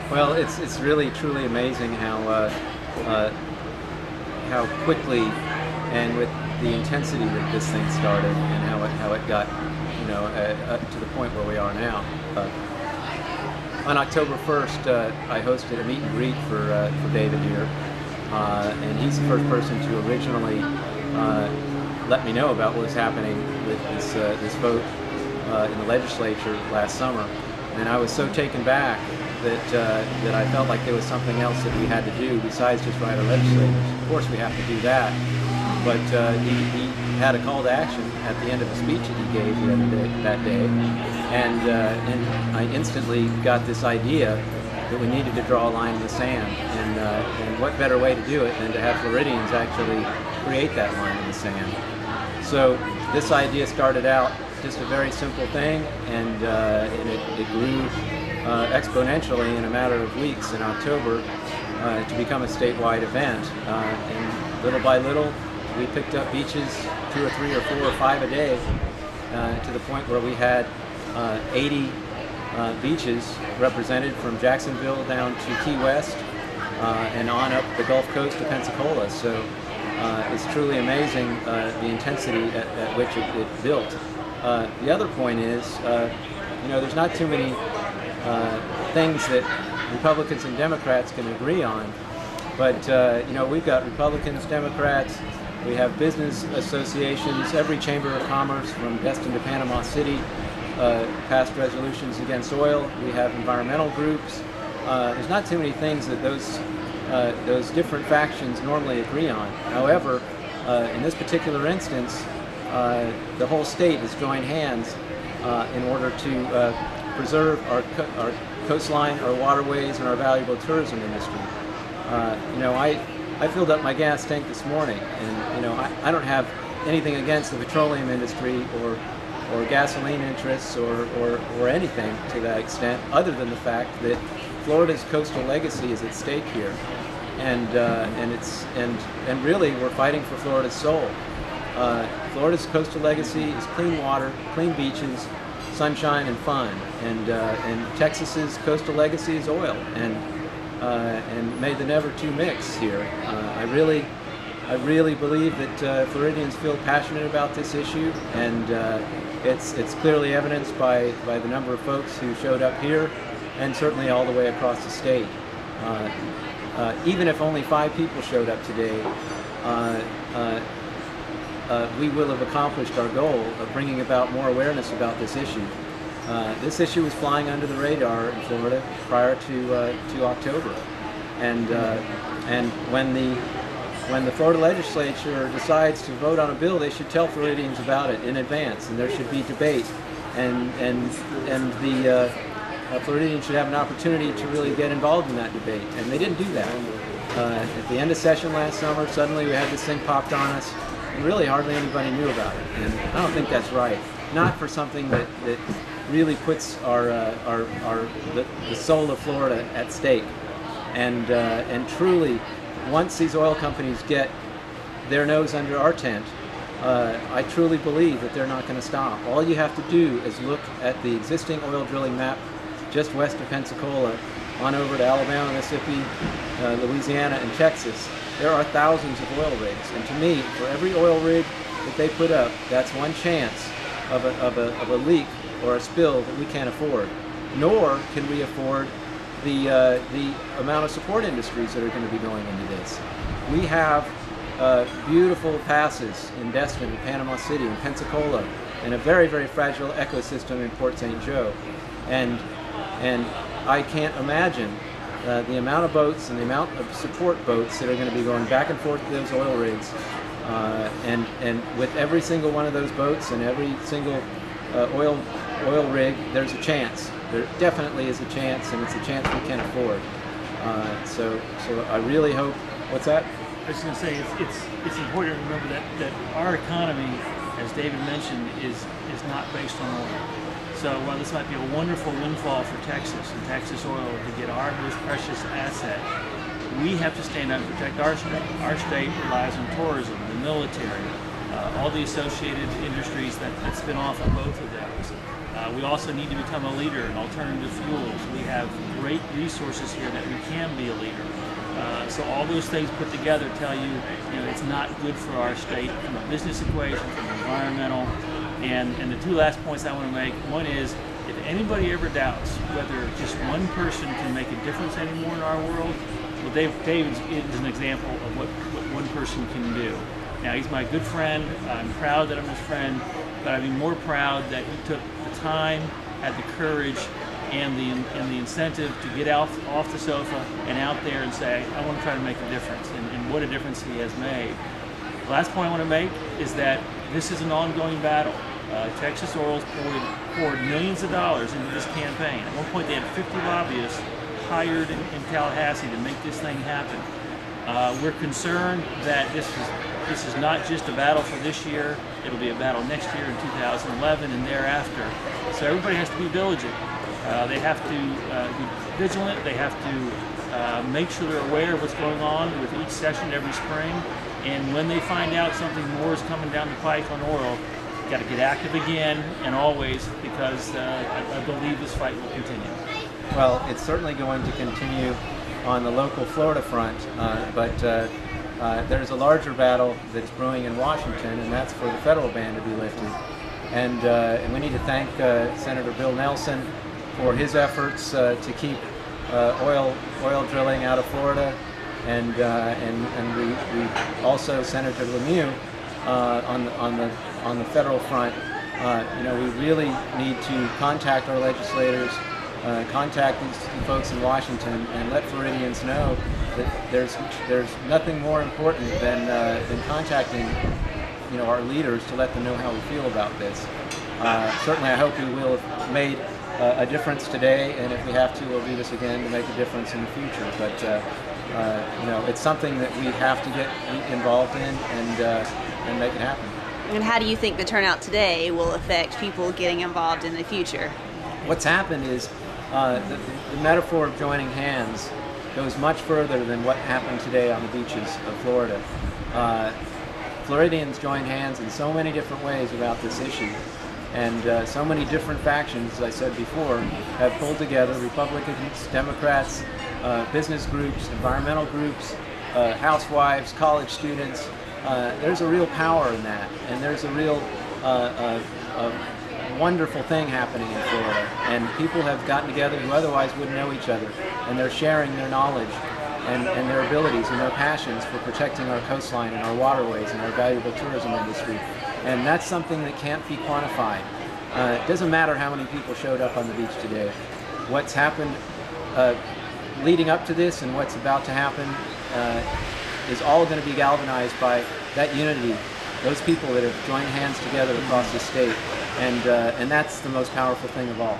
Well, it's really truly amazing how quickly and with the intensity that this thing started, and how it got, up to the point where we are now. On October 1st, I hosted a meet and greet for David here, and he's the first person to originally let me know about what was happening with this vote in the legislature last summer, and I was so taken back that I felt like there was something else that we had to do besides just write our legislators. Of course, we have to do that, but he had a call to action at the end of the speech that he gave that day, and I instantly got this idea that we needed to draw a line in the sand, and what better way to do it than to have Floridians actually create that line in the sand. So this idea started out just a very simple thing, and it grew exponentially in a matter of weeks in October to become a statewide event. And little by little, we picked up beaches, 2 or 3 or 4 or 5 a day, to the point where we had 80 beaches represented from Jacksonville down to Key West and on up the Gulf Coast to Pensacola. So it's truly amazing the intensity at which it built. The other point is, there's not too many things that Republicans and Democrats can agree on, but we've got Republicans, Democrats, we have business associations, every chamber of commerce from Destin to Panama City passed resolutions against oil. We have environmental groups. There's not too many things that those different factions normally agree on. However, in this particular instance, the whole state has joined hands in order to preserve our coastline, our waterways, and our valuable tourism industry. I filled up my gas tank this morning, and I don't have anything against the petroleum industry or gasoline interests or anything to that extent, other than the fact that Florida's coastal legacy is at stake here, and really we're fighting for Florida's soul. Florida's coastal legacy is clean water, clean beaches, sunshine, and fun, and Texas's coastal legacy is oil, and may the never two mix here. I really believe that Floridians feel passionate about this issue, and it's clearly evidenced by the number of folks who showed up here, and certainly all the way across the state. Even if only 5 people showed up today, we will have accomplished our goal of bringing about more awareness about this issue. This issue was flying under the radar in Florida prior to October, and when the Florida legislature decides to vote on a bill, they should tell Floridians about it in advance, and there should be debate, and the Floridians should have an opportunity to really get involved in that debate, and they didn't do that. At the end of session last summer, suddenly we had this thing popped on us, and really hardly anybody knew about it, and I don't think that's right. Not for something that really puts the soul of Florida at stake, and truly, once these oil companies get their nose under our tent, I truly believe that they're not going to stop. All you have to do is look at the existing oil drilling map just west of Pensacola, on over to Alabama, Mississippi, Louisiana, and Texas. There are thousands of oil rigs, and to me, for every oil rig that they put up, that's one chance of a leak or a spill that we can't afford. Nor can we afford the amount of support industries that are going to be going into this. We have beautiful passes in Destin, in Panama City, in Pensacola, and a very, very fragile ecosystem in Port St. Joe. And I can't imagine the amount of boats and the amount of support boats that are going to be going back and forth to those oil rigs. And with every single one of those boats and every single oil rig, there's a chance. There definitely is a chance, and it's a chance we can't afford. So I really hope. What's that? I was going to say it's important to remember that our economy, as David mentioned, is not based on oil. So while this might be a wonderful windfall for Texas and Texas oil to get our most precious asset, we have to stand up and protect our state. Our state relies on tourism, the military, all the associated industries that spin off of both of those. We also need to become a leader in alternative fuels. We have great resources here that we can be a leader. So all those things put together tell you, it's not good for our state from a business equation, from environmental. And the two last points I want to make, one is, if anybody ever doubts whether just one person can make a difference anymore in our world, well, Dave is an example of what one person can do. Now, he's my good friend. I'm proud that I'm his friend, but I'd be more proud that he took the time, had the courage, and the incentive to get off the sofa and out there and say, I want to try to make a difference, and what a difference he has made. The last point I want to make is that this is an ongoing battle. Texas Oil's poured millions of dollars into this campaign. At one point they had 50 lobbyists hired in Tallahassee to make this thing happen. We're concerned that this is not just a battle for this year, it'll be a battle next year in 2011 and thereafter. So everybody has to be diligent. They have to be vigilant, they have to make sure they're aware of what's going on with each session every spring, and when they find out something more is coming down the pike on oil, got to get active again and always, because I believe this fight will continue. Well, it's certainly going to continue on the local Florida front, but there's a larger battle that's brewing in Washington, and that's for the federal ban to be lifted. And we need to thank Senator Bill Nelson for his efforts to keep oil drilling out of Florida, and we also Senator Lemieux on the federal front. We really need to contact our legislators, contact these folks in Washington, and let Floridians know that there's nothing more important than contacting our leaders to let them know how we feel about this. Certainly, I hope we will have made a difference today, and if we have to, we'll do this again to make a difference in the future. But it's something that we have to get involved in and make it happen. And how do you think the turnout today will affect people getting involved in the future? What's happened is the metaphor of joining hands goes much further than what happened today on the beaches of Florida. Floridians join hands in so many different ways about this issue, and so many different factions, as I said before, have pulled together: Republicans, Democrats, business groups, environmental groups, housewives, college students. There's a real power in that, and there's a real wonderful thing happening in Florida, and people have gotten together who otherwise wouldn't know each other, and they're sharing their knowledge and their abilities and their passions for protecting our coastline and our waterways and our valuable tourism industry. And that's something that can't be quantified. It doesn't matter how many people showed up on the beach today. What's happened leading up to this and what's about to happen is all going to be galvanized by that unity, those people that have joined hands together across the state, and that's the most powerful thing of all.